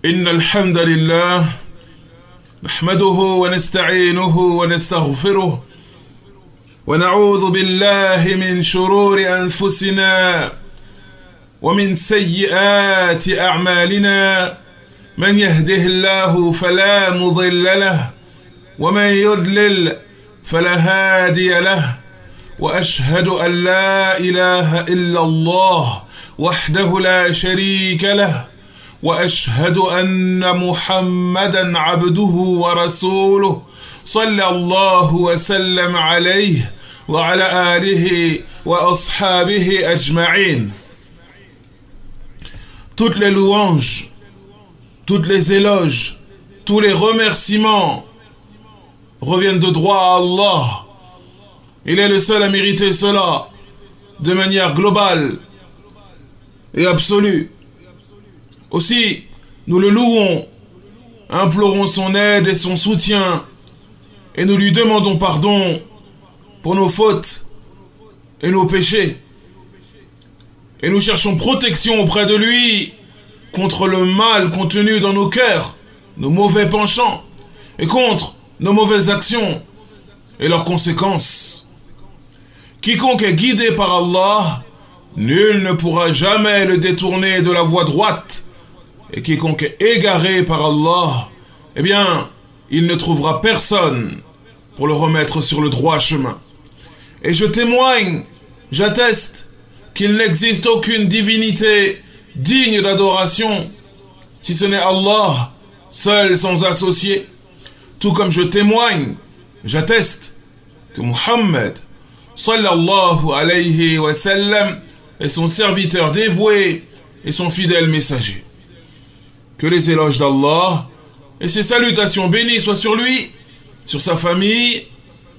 إن الحمد لله نحمده ونستعينه ونستغفره ونعوذ بالله من شرور أنفسنا ومن سيئات أعمالنا من يهده الله فلا مضل له ومن يضلل فلا هادي له وأشهد أن لا إله إلا الله وحده لا شريك له وأشهد أن محمدا عبده ورسوله صلى الله وسلم عليه وعلى آله وأصحابه أجمعين. Toutes les louanges, toutes les éloges, tous les remerciements reviennent de droit à Allah. Il est le seul à mériter cela de manière globale et absolue. Aussi, nous le louons, implorons son aide et son soutien, et nous lui demandons pardon pour nos fautes et nos péchés. Et nous cherchons protection auprès de lui contre le mal contenu dans nos cœurs, nos mauvais penchants, et contre nos mauvaises actions et leurs conséquences. Quiconque est guidé par Allah, nul ne pourra jamais le détourner de la voie droite. Et quiconque est égaré par Allah, eh bien, il ne trouvera personne pour le remettre sur le droit chemin. Et je témoigne, j'atteste qu'il n'existe aucune divinité digne d'adoration, si ce n'est Allah, seul sans associé. Tout comme je témoigne, j'atteste que Muhammad, sallallahu alayhi wa sallam, est son serviteur dévoué et son fidèle messager. Que les éloges d'Allah et ses salutations bénies soient sur lui, sur sa famille,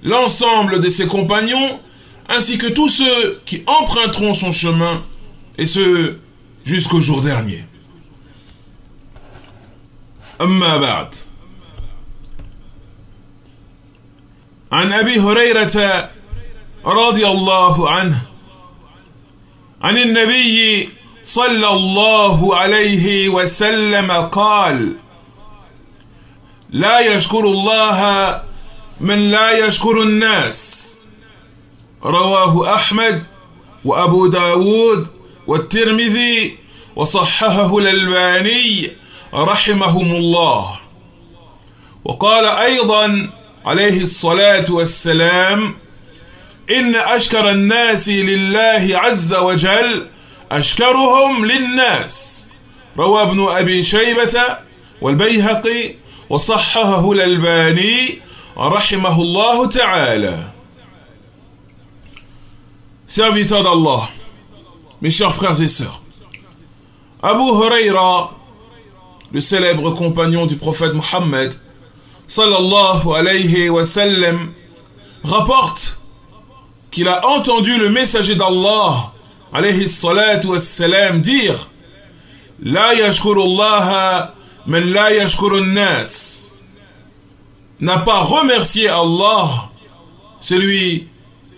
l'ensemble de ses compagnons, ainsi que tous ceux qui emprunteront son chemin, et ce jusqu'au jour dernier. Amma ba'd. عن أبي هريرة رضي الله عنه عن النبي صلى الله عليه وسلم قال: لا يشكر الله من لا يشكر الناس. رواه أحمد وأبو داود والترمذي وصححه الألباني رحمهم الله. وقال أيضا عليه الصلاة والسلام: إن أشكر الناس لله عز وجل أشكرهم للناس. روى ابن أبي شيبة والبيهقي وصححه الألباني رحمه الله تعالى. Serviteurs d'Allah, mes chers frères et sœurs, Abu Huraira, le célèbre compagnon du prophète Muhammad, sallallahu alayhi wa sallam, rapporte qu'il a entendu le messager d'Allah, alayhi salatu wassalam, dire: La yashkurullaha man la yashkurun nas. N'a pas remercié Allah celui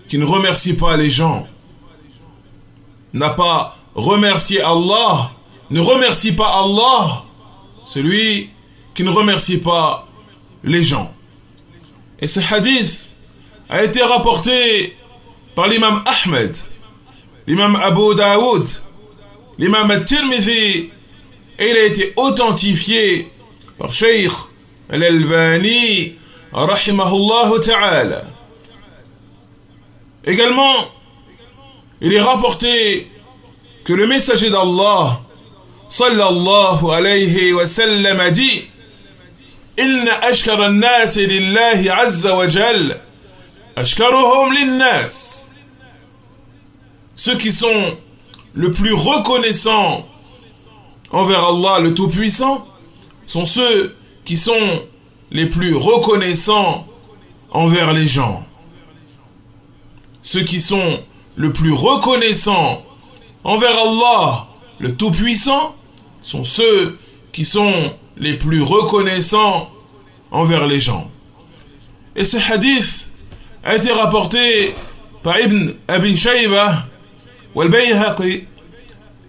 qui ne remercie pas les gens. N'a pas remercié Allah, ne remercie pas Allah celui qui ne remercie pas les gens. Et ce hadith a été rapporté par l'imam Ahmed, l'imam Abu Daoud, l'imam At-Tirmidhi, et il a été authentifié par Cheikh Al-Albani rahimahullah ta'ala. Également, il est rapporté que le messager d'Allah sallallahu alayhi wa sallam a dit: Inna ashkara an-nas lillahi azza wa jal ashkaruhum lin-nas. Ceux qui sont le plus reconnaissants envers Allah le Tout-Puissant sont ceux qui sont les plus reconnaissants envers les gens. Ceux qui sont le plus reconnaissants envers Allah le Tout-Puissant sont ceux qui sont les plus reconnaissants envers les gens. Et ce hadith a été rapporté par Ibn Abi Shayba wal Bayhaqi.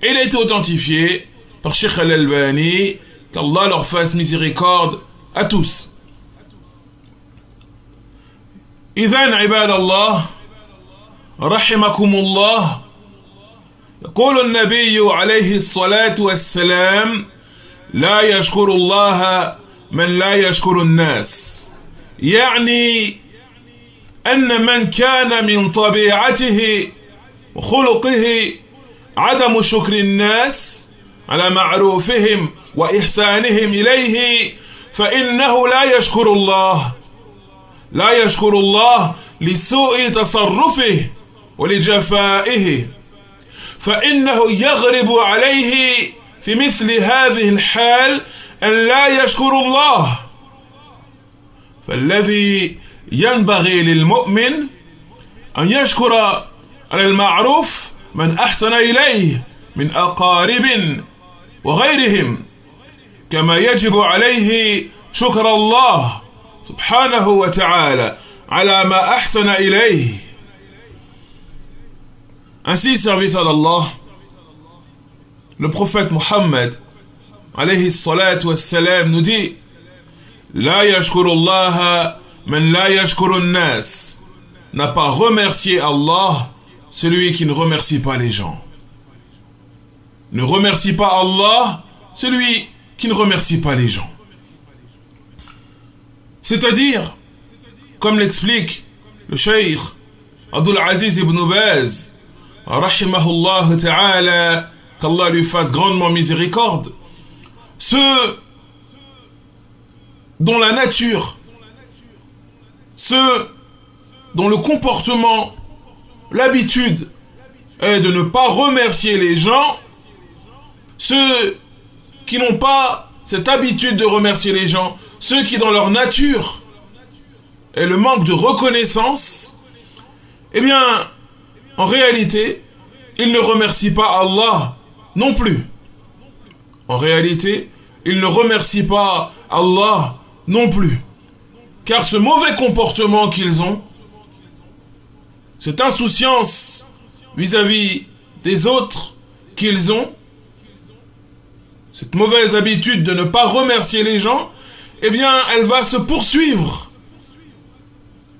Il a été authentifié par Cheikh Al-Albani qu'Allah leur fasse miséricorde à tous. إذن عباد الله رحمكم الله، يقول النبي عليه الصلاة والسلام: لا يشكر الله من لا يشكر الناس. يعني أن من كان من طبيعته وخلقه عدم شكر الناس على معروفهم وإحسانهم إليه، فإنه لا يشكر الله، لا يشكر الله لسوء تصرفه ولجفائه، فإنه يغرب عليه في مثل هذه الحال أن لا يشكر الله. فالذي ينبغي للمؤمن أن يشكر على المعروف من أحسن إليه من أقارب وغيرهم، كما يجب عليه شكر الله سبحانه وتعالى على ما أحسن إليه. Ainsi, serviteur d'Allah, le prophète Mohammed alayhi salatu wassalam nous dit: La yashkurullaha man la yashkurun nas. N'a pas remercié Allah celui qui ne remercie pas les gens. Ne remercie pas Allah celui qui ne remercie pas les gens. C'est-à-dire, comme l'explique le cheikh Abdul Aziz ibn Baz, rahimahullah ta'ala, qu'Allah lui fasse grandement miséricorde, ceux dont la nature, ceux dont le comportement, l'habitude est de ne pas remercier les gens, ceux qui n'ont pas cette habitude de remercier les gens, ceux qui dans leur nature est le manque de reconnaissance, eh bien, en réalité, ils ne remercient pas Allah non plus. En réalité, ils ne remercient pas Allah non plus. Car ce mauvais comportement qu'ils ont, cette insouciance vis-à-vis des autres qu'ils ont, cette mauvaise habitude de ne pas remercier les gens, eh bien, elle va se poursuivre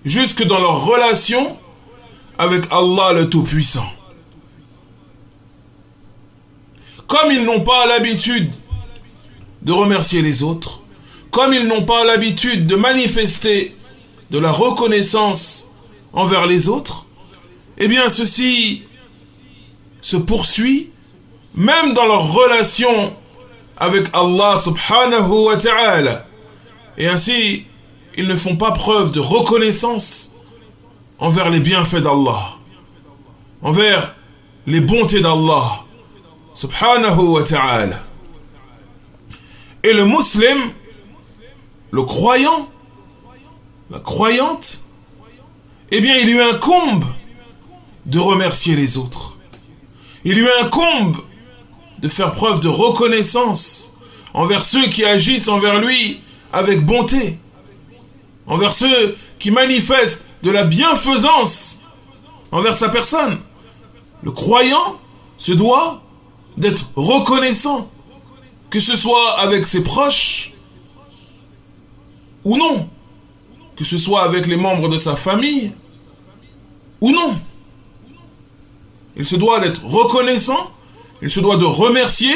jusque dans leur relation avec Allah le Tout-Puissant. Comme ils n'ont pas l'habitude de remercier les autres, comme ils n'ont pas l'habitude de manifester de la reconnaissance envers les autres, eh bien ceci se poursuit même dans leur relation avec Allah subhanahu wa ta'ala. Et ainsi, ils ne font pas preuve de reconnaissance envers les bienfaits d'Allah, envers les bontés d'Allah subhanahu wa ta'ala. Et le musulman, le croyant, la croyante, eh bien il lui incombe de remercier les autres. Il lui incombe de faire preuve de reconnaissance envers ceux qui agissent envers lui avec bonté, envers ceux qui manifestent de la bienfaisance envers sa personne. Le croyant se doit d'être reconnaissant, que ce soit avec ses proches ou non, que ce soit avec les membres de sa famille ou non. Il se doit d'être reconnaissant, il se doit de remercier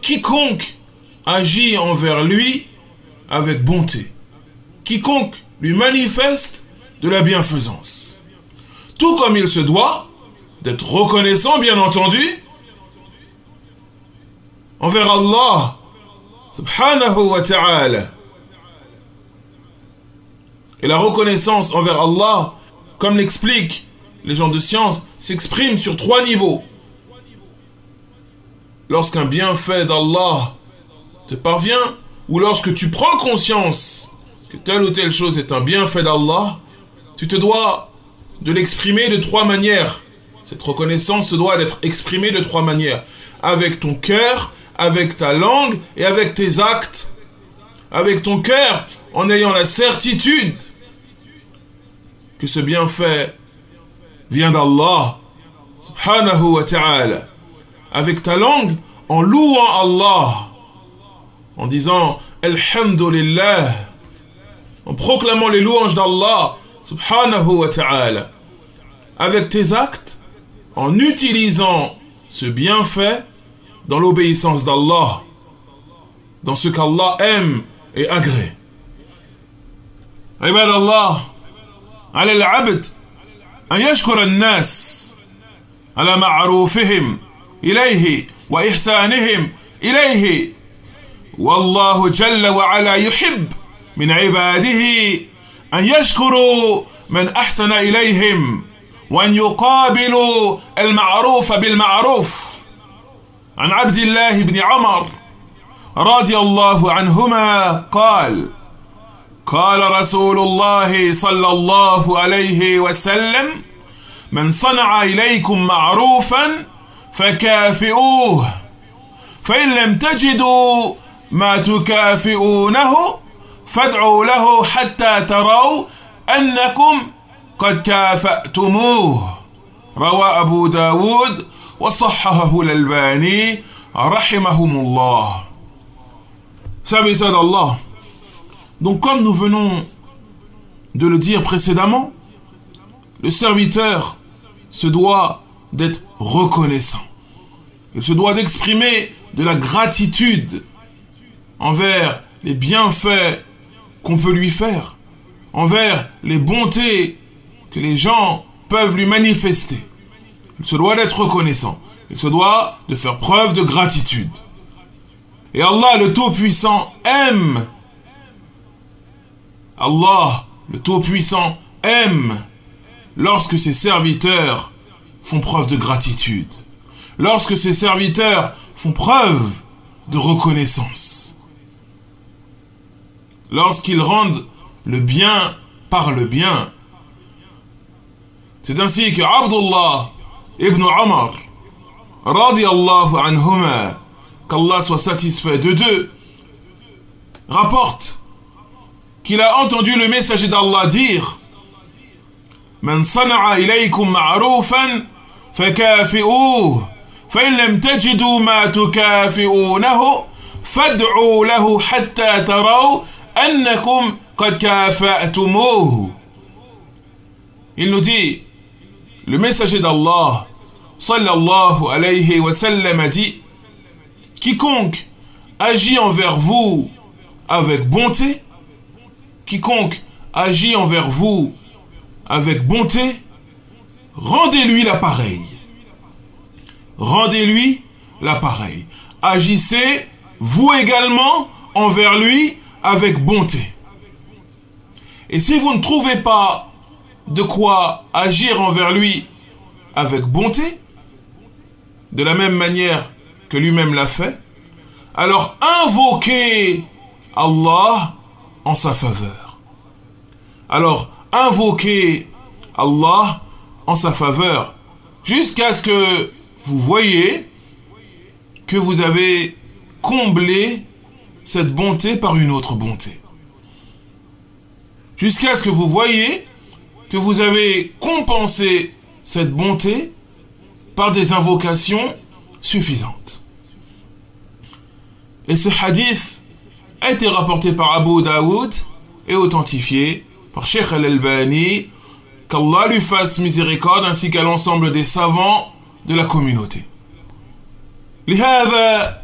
quiconque agit envers lui avec bonté, quiconque lui manifeste de la bienfaisance. Tout comme il se doit d'être reconnaissant, bien entendu, envers Allah subhanahu wa ta'ala. Et la reconnaissance envers Allah, comme l'expliquent les gens de science, s'exprime sur 3 niveaux. Lorsqu'un bienfait d'Allah te parvient, ou lorsque tu prends conscience que telle ou telle chose est un bienfait d'Allah, tu te dois de l'exprimer de 3 manières. Cette reconnaissance se doit d'être exprimée de 3 manières. Avec ton cœur, avec ta langue et avec tes actes. Avec ton cœur, en ayant la certitude que ce bienfait vient d'Allah subhanahu wa ta'ala. Avec ta langue, en louant Allah en disant Alhamdulillah, en proclamant les louanges d'Allah subhanahu wa ta'ala, avec tes actes, en utilisant ce bienfait dans l'obéissance d'Allah, dans ce qu'Allah aime et agrée. عباد الله على العبد أن يشكر الناس على معروفهم إليه وإحسانهم إليه، والله جل وعلا يحب من عباده أن يشكروا من أحسن إليهم وأن يقابلوا المعروف بالمعروف. عن عبد الله بن عمر رضي الله عنهما قال قال رسول الله صلى الله عليه وسلم من صنع إليكم معروفا فكافئوه فإن لم تجدوا ما تكافئونه فادعوا له حتى تروا أنكم قد كافأتموه. روى أبو داود وصححه الألباني رحمهم الله. Serviteurs d'Allah, donc comme nous venons de le dire précédemment, le serviteur se doit d'être reconnaissant. Il se doit d'exprimer de la gratitude envers les bienfaits qu'on peut lui faire, envers les bontés que les gens peuvent lui manifester. Il se doit d'être reconnaissant. Il se doit de faire preuve de gratitude. Et Allah, le Tout-Puissant, aime. Allah, le Tout-Puissant, aime lorsque ses serviteurs font preuve de gratitude, lorsque ses serviteurs font preuve de reconnaissance, lorsqu'ils rendent le bien par le bien. C'est ainsi que Abdullah ibn Umar, radiyallahu anhuma, qu'Allah soit satisfait de deux, rapporte qu'il a entendu le messager d'Allah dire من صنع إليكم معروفا فكافئوه فإن لم تجدوا ما تكافئونه فادعوا له حتى تروا أنكم قد كافأتموه. Il nous dit, le messager d'Allah sallallahu alayhi wa sallam a dit, quiconque agit envers vous avec bonté, quiconque agit envers vous avec bonté, rendez-lui l'appareil. Rendez-lui l'appareil. Agissez, vous également, envers lui avec bonté. Et si vous ne trouvez pas de quoi agir envers lui avec bonté, de la même manière que lui-même l'a fait, alors invoquez Allah en sa faveur. Alors invoquez Allah en sa faveur jusqu'à ce que vous voyez que vous avez comblé cette bonté par une autre bonté. Jusqu'à ce que vous voyez que vous avez compensé cette bonté par des invocations suffisantes. Et ce hadith a été rapporté par Abu Daoud et authentifié par Cheikh Al-Albani, qu'Allah lui fasse miséricorde, ainsi qu'à l'ensemble des savants de la communauté. لهذا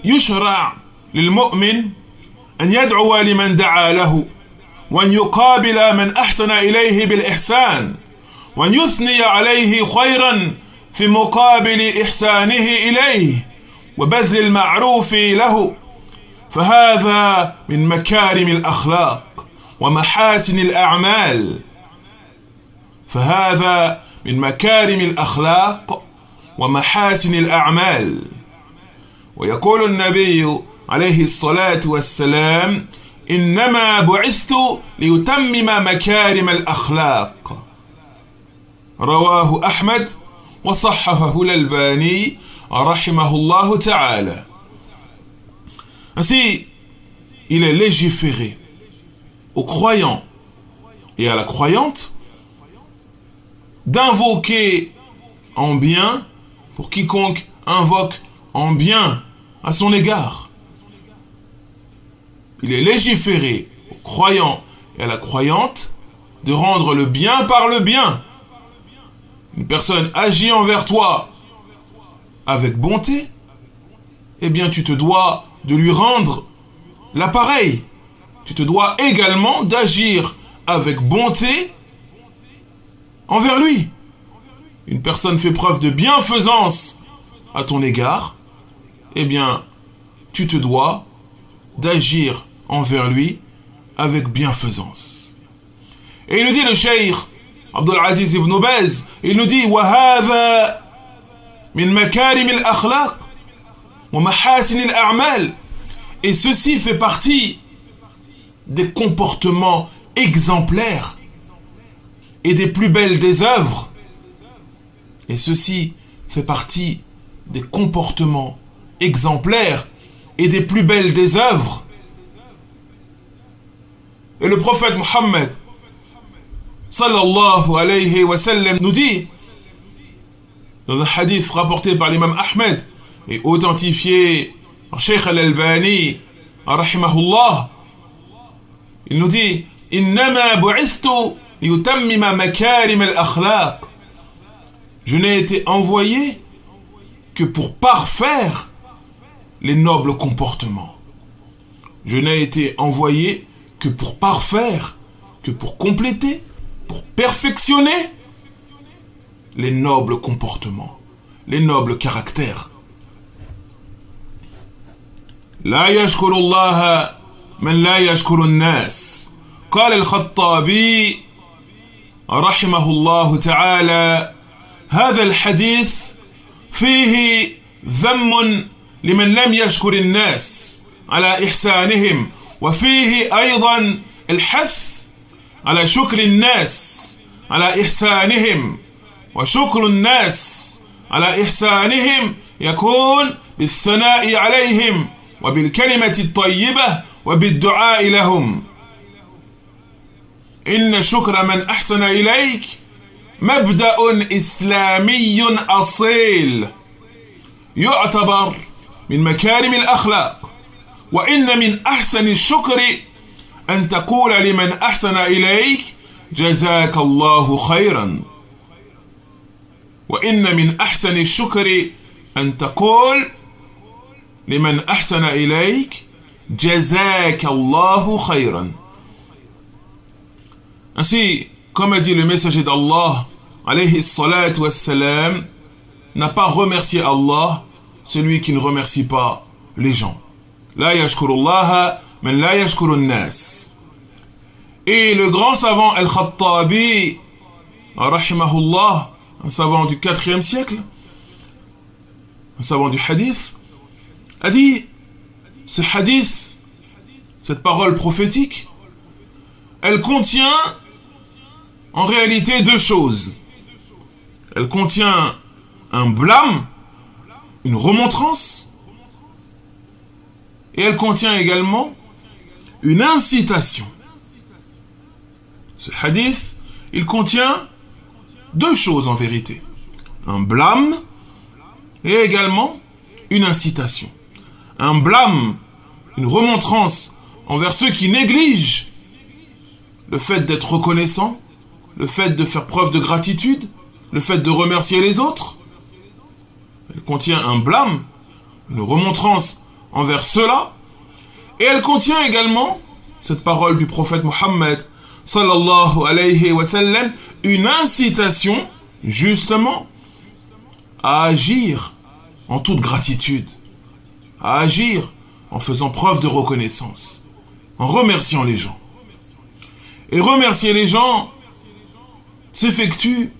يشرع للمؤمن أن يدعو لمن دعا له وأن يقابل من أحسن إليه بالإحسان وأن يثني عليه خيرا في مقابل إحسانه إليه وبذل المعروف له، فهذا من مكارم الأخلاق ومحاسن الأعمال. فهذا من مكارم الأخلاق ومحاسن الأعمال. ويقول النبي عليه الصلاة والسلام إنما بعثت ليتمم مكارم الأخلاق. رواه أحمد وصححه الألباني رحمه الله تعالى. Ainsi, il est légiféré aux croyants et à la croyante d'invoquer en bien pour quiconque invoque en bien à son égard. il est légiféré aux croyants et à la croyante de rendre le bien par le bien. Une personne agit envers toi avec bonté, eh bien tu te dois de lui rendre l'appareil. Tu te dois également d'agir avec bonté envers lui. Une personne fait preuve de bienfaisance à ton égard, eh bien tu te dois d'agir envers lui avec bienfaisance. Et il nous dit le cheikh Abdul Aziz ibn Baz, il nous dit وَهَذَا مِنْ مَكَارِمِ الْأَخْلَاقِ وَمَحَاسِنِ الْأَعْمَالِ. Et ceci fait partie des comportements exemplaires et des plus belles des œuvres. Et ceci fait partie des comportements exemplaires et des plus belles des œuvres. Et le prophète Mohammed sallallahu alayhi wa sallam nous dit dans un hadith rapporté par l'imam Ahmed et authentifié par Cheikh al-Albani rahimahullah, il nous dit innama bu'ithtu liyutammima makarim al-akhlaq. Je n'ai été envoyé que pour parfaire les nobles comportements. Je n'ai été envoyé que pour parfaire, que pour compléter, pour perfectionner les nobles comportements, les nobles caractères. لا يشكر الله من لا يشكر الناس. قال الخطابي رحمه الله تعالى هذا الحديث فيه ذم لمن لم يشكر الناس على إحسانهم، وفيه أيضا الحث على شكر الناس على إحسانهم، وشكر الناس على إحسانهم يكون بالثناء عليهم وبالكلمة الطيبة وبالدعاء لهم. إن شكر من أحسن إليك مبدأ إسلامي أصيل يعتبر من مكارم الأخلاق. وإن من أحسن الشكر أن تقول لمن أحسن إليك جزاك الله خيرا. وإن من أحسن الشكر أن تقول لمن أحسن إليك جزاك الله خيرا. Ainsi, comme a dit le messager d'Allah, alayhi salatu wassalam, n'a pas remercié Allah celui qui ne remercie pas les gens. La yashkurullaha man la yashkurun nas. Et le grand savant Al-Khattabi, rahimahullah, un savant du 4e siècle, un savant du hadith, a dit, ce hadith, cette parole prophétique, elle contient en réalité deux choses. Elle contient un blâme, une remontrance, et elle contient également une incitation. Ce hadith, il contient deux choses en vérité. Un blâme et également une incitation. Un blâme, une remontrance envers ceux qui négligent le fait d'être reconnaissant, le fait de faire preuve de gratitude, le fait de remercier les autres. Elle contient un blâme, une remontrance envers cela, et elle contient également, cette parole du prophète Mohammed sallallahu alayhi wa sallam, une incitation justement à agir en toute gratitude, à agir en faisant preuve de reconnaissance, en remerciant les gens. Et remercier les gens s'effectue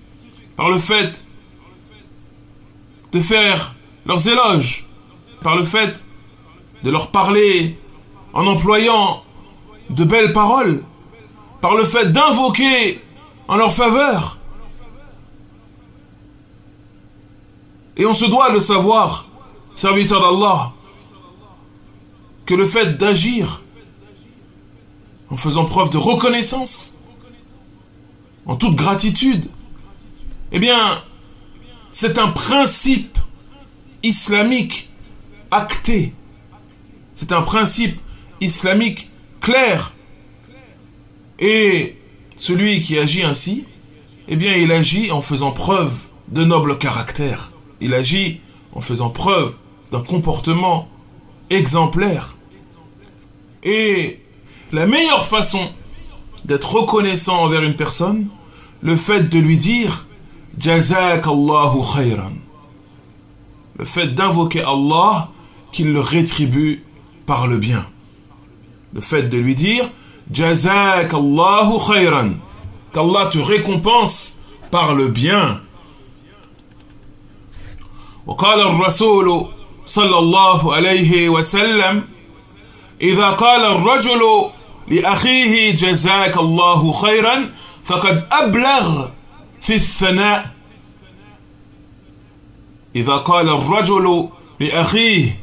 par le fait de faire leurs éloges, par le fait de leur parler en employant de belles paroles, par le fait d'invoquer en leur faveur. Et on se doit de savoir, serviteur d'Allah, que le fait d'agir en faisant preuve de reconnaissance, en toute gratitude, eh bien, c'est un principe islamique acté. C'est un principe islamique clair. Et celui qui agit ainsi, eh bien il agit en faisant preuve de noble caractère. Il agit en faisant preuve d'un comportement exemplaire. Et la meilleure façon d'être reconnaissant envers une personne, le fait de lui dire « Jazakallahu khayran ». Le fait d'invoquer Allah, qu'il le rétribue par le bien. Le fait de lui dire « Jazakallahu khayran », qu'Allah te récompense par le bien. وقال الرسول صلى الله عليه وسلم إذا قال الرجل لأخيه جزاك الله خيرا فقد أبلغ في الثناء. إذا قال الرجل لأخيه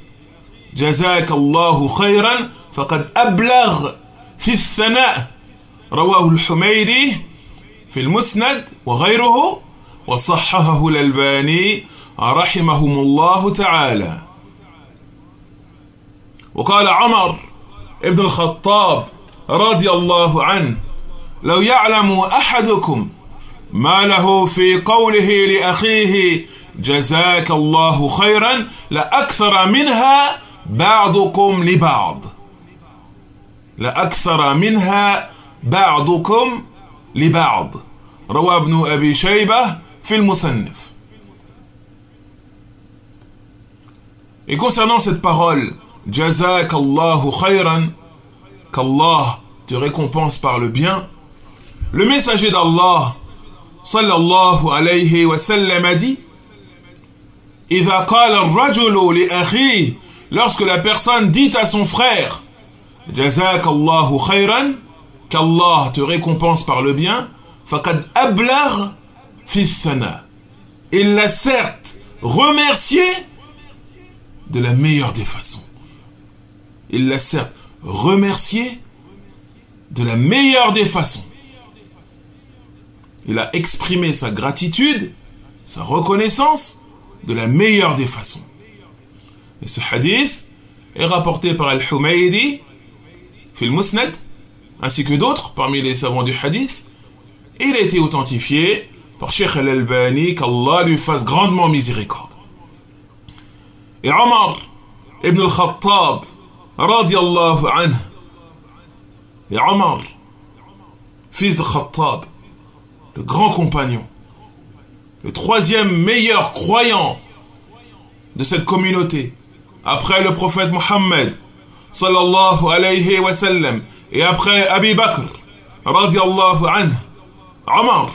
جزاك الله خيرا فقد أبلغ في الثناء. رواه الحميدي في المسند وغيره وصححه الألباني رحمهم الله تعالى. وقال عمر ابن الخطاب رضي الله عنه لو يعلم أحدكم ما له في قوله لأخيه جزاك الله خيرا لأكثر منها بعضكم لبعض. لأكثر منها بعضكم لبعض. روى ابن أبي شيبة في المصنف. Et concernant cette parole, Jazakallahu khayran, qu'Allah te récompense par le bien, le messager d'Allah, sallallahu alayhi wa sallam, a dit, إذا قال الرجل لأخيه, lorsque la personne dit à son frère, Jazakallahu khayran, qu'Allah te récompense par le bien, faqad ablagh fi thana. Il l'a certes remercié de la meilleure des façons. Il l'a certes remercié de la meilleure des façons. Il a exprimé sa gratitude, sa reconnaissance de la meilleure des façons. Et ce hadith est rapporté par Al-Humaydi, fil Musnad, ainsi que d'autres parmi les savants du hadith. Et il a été authentifié par Cheikh Al-Albani, qu'Allah lui fasse grandement miséricorde. Et Omar ibn al-Khattab, radiallahu anhu, et Omar, fils de Khattab, le grand compagnon, le troisième meilleur croyant de cette communauté, après le prophète Mohammed, sallallahu alayhi wa sallam, et après Abi Bakr, radiallahu anhu, Omar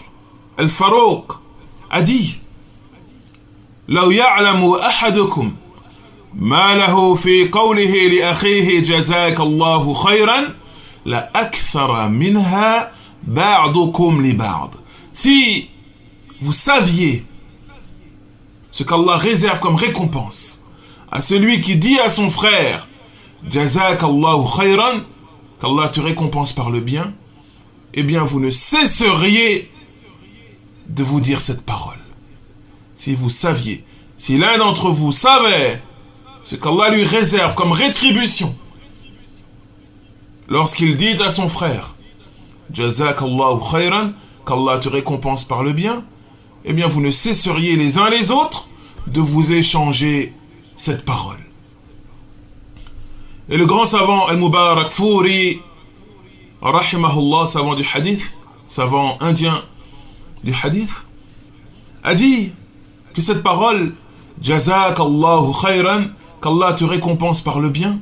al-Farouq a dit, لو يعلم أحدكم ما له في قوله لأخيه جزاك الله خيرا لأكثر منها بعضكم لبعض. Si vous saviez ce qu'Allah réserve comme récompense à celui qui dit à son frère Jazak Allahu khayran, qu'Allah te récompense par le bien, eh bien vous ne cesseriez de vous dire cette parole. Si vous saviez, si l'un d'entre vous savait ce qu'Allah lui réserve comme rétribution lorsqu'il dit à son frère Jazak Allahu khayran, qu'Allah te récompense par le bien, eh bien vous ne cesseriez les uns les autres de vous échanger cette parole. Et le grand savant Al-Mubarakfuri, rahimahullah, savant du hadith, savant indien du hadith, a dit que cette parole Jazak Allahu khayran, qu'Allah te récompense par le bien,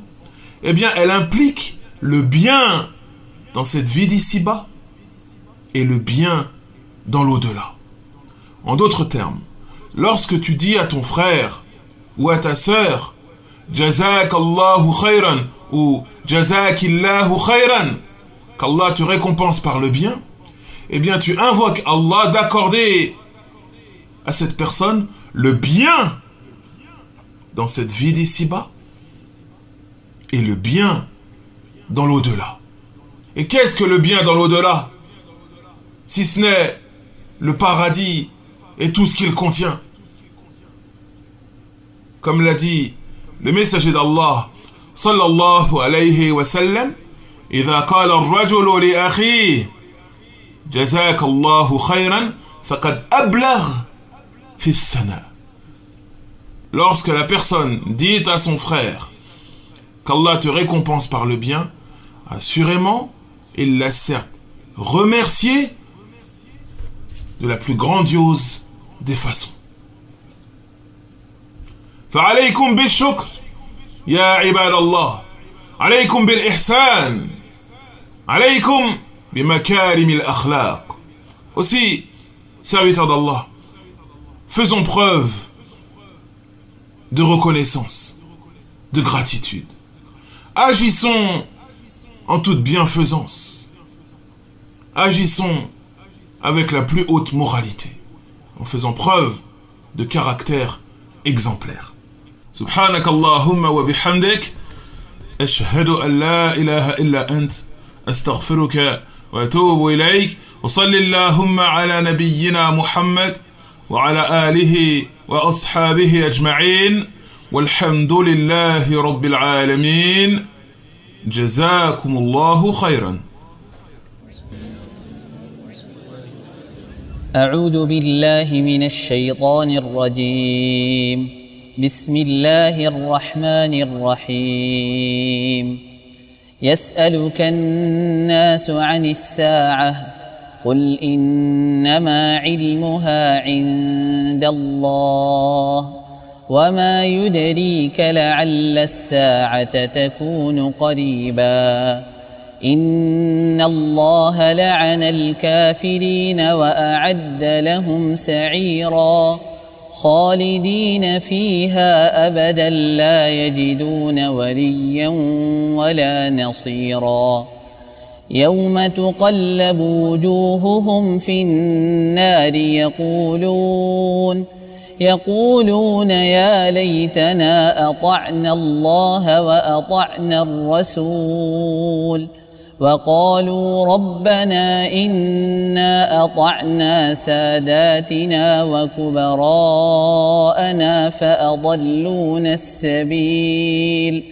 eh bien elle implique le bien dans cette vie d'ici-bas et le bien dans l'au-delà. En d'autres termes, lorsque tu dis à ton frère ou à ta sœur Jazak Allahu khayran ou Jazakillahu khayran, qu'Allah te récompense par le bien, eh bien tu invoques Allah d'accorder à cette personne le bien dans cette vie d'ici-bas et le bien dans l'au-delà. Et qu'est-ce que le bien dans l'au-delà, si ce n'est le paradis et tout ce qu'il contient? Comme l'a dit le messager d'Allah, صلى الله عليه وسلم إذا قال الرجل لأخيه جزاك الله خيرا فقد أبلغ في الثناء. Lorsque la personne dit à son frère qu'Allah te récompense par le bien, assurément, il l'a certes remercié de la plus grandiose des façons. فعليكم بالشكر يا عباد الله، عليكم بالإحسان، عليكم بمكارم الأخلاق. Aussi, serviteurs d'Allah, faisons preuve de reconnaissance, de gratitude. Agissons en toute bienfaisance. Agissons avec la plus haute moralité, en faisant preuve de caractère exemplaire. سبحانك اللهم وبحمدك أشهد أن لا إله إلا أنت أستغفرك وأتوب إليك وصل اللهم على نبينا محمد وعلى آله وأصحابه أجمعين والحمد لله رب العالمين. جزاكم الله خيرا. أعوذ بالله من الشيطان الرجيم. بسم الله الرحمن الرحيم. يسألك الناس عن الساعة قل إنما علمها عند الله وما يدريك لعل الساعة تكون قريبا. إن الله لعن الكافرين وأعد لهم سعيرا خالدين فيها أبدا لا يجدون وليا ولا نصيرا. يوم تقلب وجوههم في النار يقولون يا ليتنا أطعنا الله وأطعنا الرسول وقالوا ربنا إنا أطعنا ساداتنا وكبراءنا فأضلونا السبيل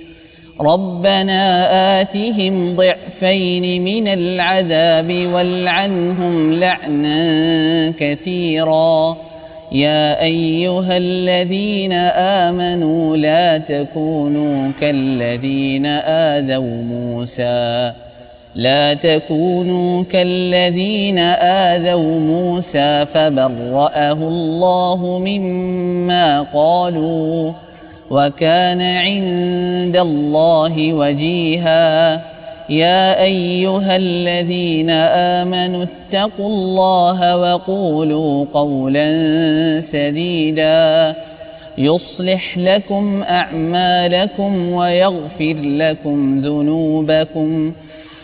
ربنا آتهم ضعفين من العذاب والعنهم لعنا كثيرا. يا أيها الذين آمنوا لا تكونوا كالذين آذوا موسى فبرأه الله مما قالوا وكان عند الله وجيها. يا أيها الذين آمنوا اتقوا الله وقولوا قولا سديدا يصلح لكم أعمالكم ويغفر لكم ذنوبكم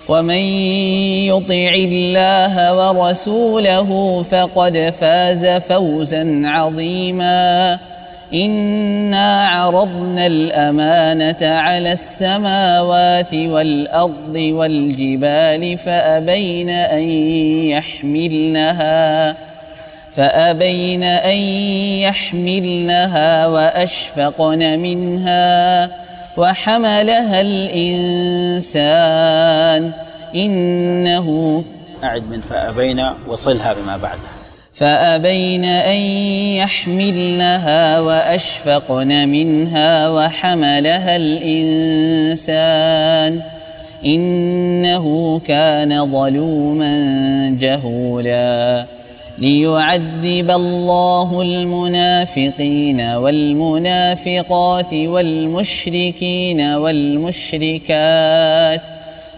ومن يطع الله ورسوله فقد فاز فوزا عظيما. إنا عرضنا الأمانة على السماوات والأرض والجبال فأبين أن يحملنها وأشفقن منها وحملها الإنسان إنه أعد من فأبين وصلها بما بعدها. فأبين أن يحملنها وأشفقن منها وحملها الإنسان إنه كان ظلوما جهولا. ليعذب الله المنافقين والمنافقات والمشركين والمشركات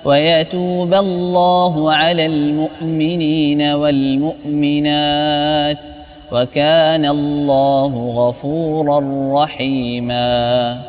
ويتوب الله على المؤمنين والمؤمنات وكان الله غفورا رحيما.